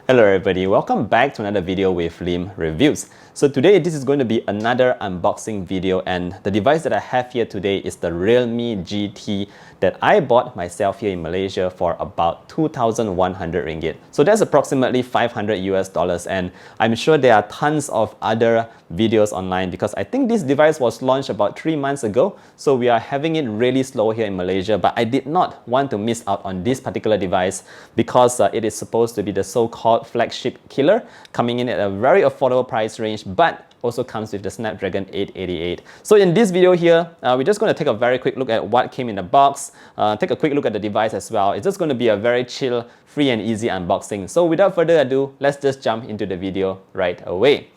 Hello everybody, welcome back to another video with Lim Reviews. So today this is going to be another unboxing video, and the device that I have here today is the Realme GT that I bought myself here in Malaysia for about 2,100 ringgit. So that's approximately 500 US dollars, and I'm sure there are tons of other videos online because I think this device was launched about 3 months ago. So we are having it really slow here in Malaysia, but I did not want to miss out on this particular device because it is supposed to be the so-called flagship killer, coming in at a very affordable price range, but also comes with the Snapdragon 888. So in this video here, we're just going to take a very quick look at what came in the box, take a quick look at the device as well. It's just going to be a very chill, free and easy unboxing. So without further ado, let's just jump into the video right away.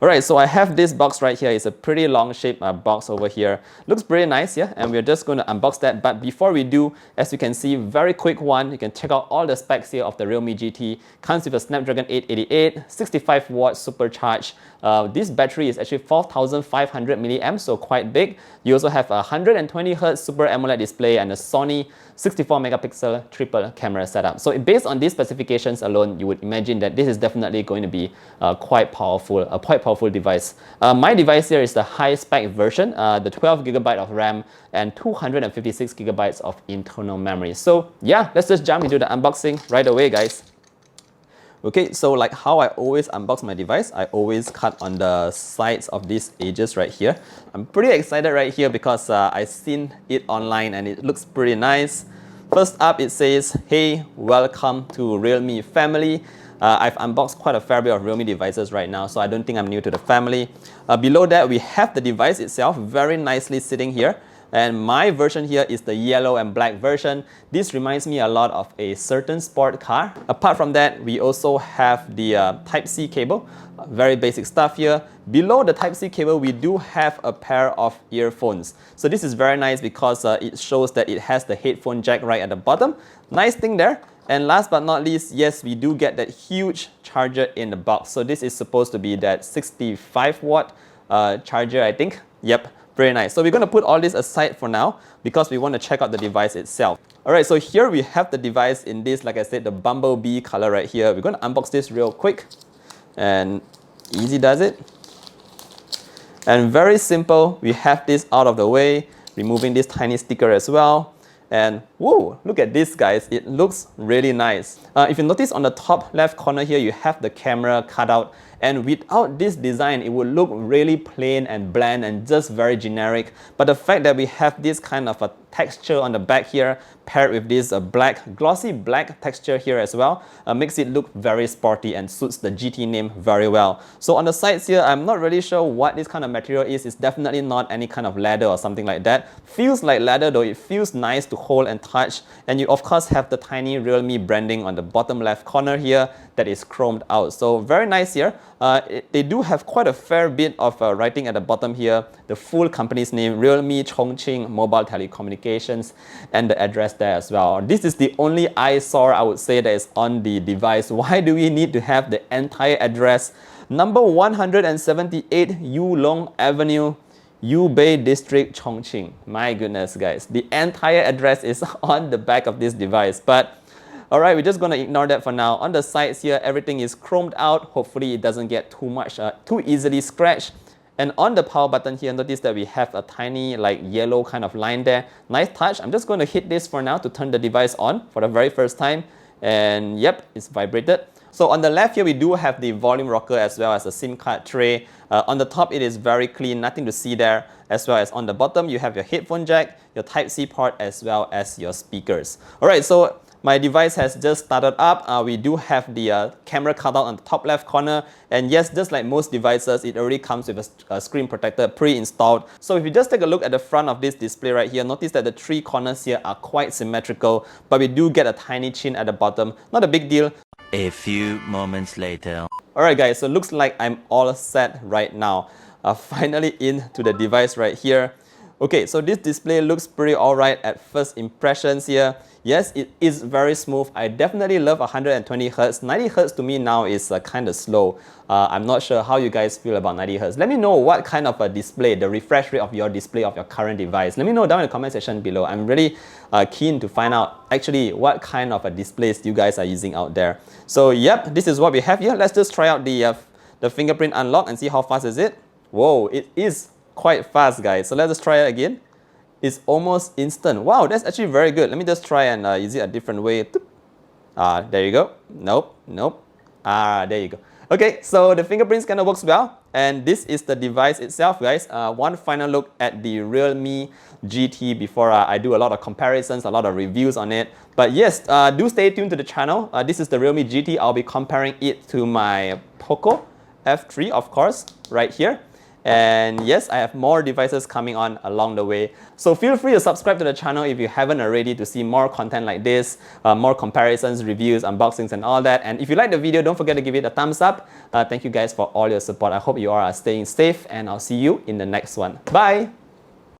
Alright, so I have this box right here. It's a pretty long shaped box over here. Looks pretty nice, yeah? And we're just going to unbox that. But before we do, as you can see, very quick one. You can check out all the specs here of the Realme GT. Comes with a Snapdragon 888, 65 watt supercharged. This battery is actually 4,500 milliamps, so quite big. You also have a 120 Hz Super AMOLED display and a Sony 64 megapixel triple camera setup. So based on these specifications alone, you would imagine that this is definitely going to be a quite powerful device. My device here is the high spec version, the 12GB of RAM and 256GB of internal memory. So yeah, let's just jump into the unboxing right away, guys. Okay, so like how I always unbox my device, I always cut on the sides of these edges right here. I'm pretty excited right here because I've seen it online and it looks pretty nice. First up, it says, "Hey, welcome to Realme family." I've unboxed quite a fair bit of Realme devices right now, so I don't think I'm new to the family. Below that, we have the device itself very nicely sitting here. And my version here is the yellow and black version. This reminds me a lot of a certain sport car. Apart from that, we also have the Type-C cable. Very basic stuff here. Below the Type-C cable, we do have a pair of earphones. So this is very nice because it shows that it has the headphone jack right at the bottom. Nice thing there. And last but not least, yes, we do get that huge charger in the box. So this is supposed to be that 65 watt charger, I think. Yep. Very nice. So we're going to put all this aside for now because we want to check out the device itself. Alright, so here we have the device in this, like I said, the bumblebee color right here. We're going to unbox this real quick. And easy does it. And very simple. We have this out of the way, removing this tiny sticker as well. And whoa, look at this, guys. It looks really nice. If you notice on the top left corner here, you have the camera cut out. And without this design, it would look really plain and bland and just very generic. But the fact that we have this kind of a texture on the back here, paired with this glossy black texture here as well, makes it look very sporty and suits the GT name very well. So on the sides here, I'm not really sure what this kind of material is. It's definitely not any kind of leather or something like that. Feels like leather though. It feels nice to hold and touch. And you of course have the tiny Realme branding on the bottom left corner here that is chromed out. So very nice here. They do have quite a fair bit of writing at the bottom here. The full company's name, Realme Chongqing Mobile Telecommunications, and the address there as well. This is the only eyesore I would say that is on the device. Why do we need to have the entire address? Number 178 Yulong Avenue, Yubei District, Chongqing. My goodness, guys. The entire address is on the back of this device. But alright, we're just going to ignore that for now. On the sides here, everything is chromed out. Hopefully it doesn't get too easily scratched. And on the power button here, notice that we have a tiny like yellow kind of line there. Nice touch. I'm just going to hit this for now to turn the device on for the very first time. And yep, it's vibrated. So on the left here, we do have the volume rocker as well as a SIM card tray. On the top, it is very clean, nothing to see there. As well as on the bottom, you have your headphone jack, your Type-C port, as well as your speakers. Alright, so my device has just started up. We do have the camera cutout on the top left corner. And yes, just like most devices, it already comes with a screen protector pre-installed. So if you just take a look at the front of this display right here, notice that the three corners here are quite symmetrical, but we do get a tiny chin at the bottom. Not a big deal. A few moments later. Alright guys, so looks like I'm all set right now. Finally into the device right here. Okay, so this display looks pretty alright at first impressions here. Yes, it is very smooth. I definitely love 120 Hz. 90 Hz to me now is kind of slow. I'm not sure how you guys feel about 90 Hz. Let me know what kind of a display, the refresh rate of your display of your current device. Let me know down in the comment section below. I'm really keen to find out actually what kind of a displays you guys are using out there. So yep, this is what we have here. Let's just try out the fingerprint unlock and see how fast is it. Whoa, it is quite fast, guys. So let's just try it again. It's almost instant. Wow, that's actually very good. Let me just try and use it a different way. There you go. Nope, nope. There you go. Okay, so the fingerprint scanner works well. And this is the device itself, guys. One final look at the Realme GT before I do a lot of comparisons, a lot of reviews on it. But yes, do stay tuned to the channel. This is the Realme GT. I'll be comparing it to my Poco F3, of course, right here. And yes, I have more devices coming on along the way. So feel free to subscribe to the channel if you haven't already to see more content like this, more comparisons, reviews, unboxings and all that. And if you like the video, don't forget to give it a thumbs up. Thank you guys for all your support. I hope you all are staying safe and I'll see you in the next one. Bye!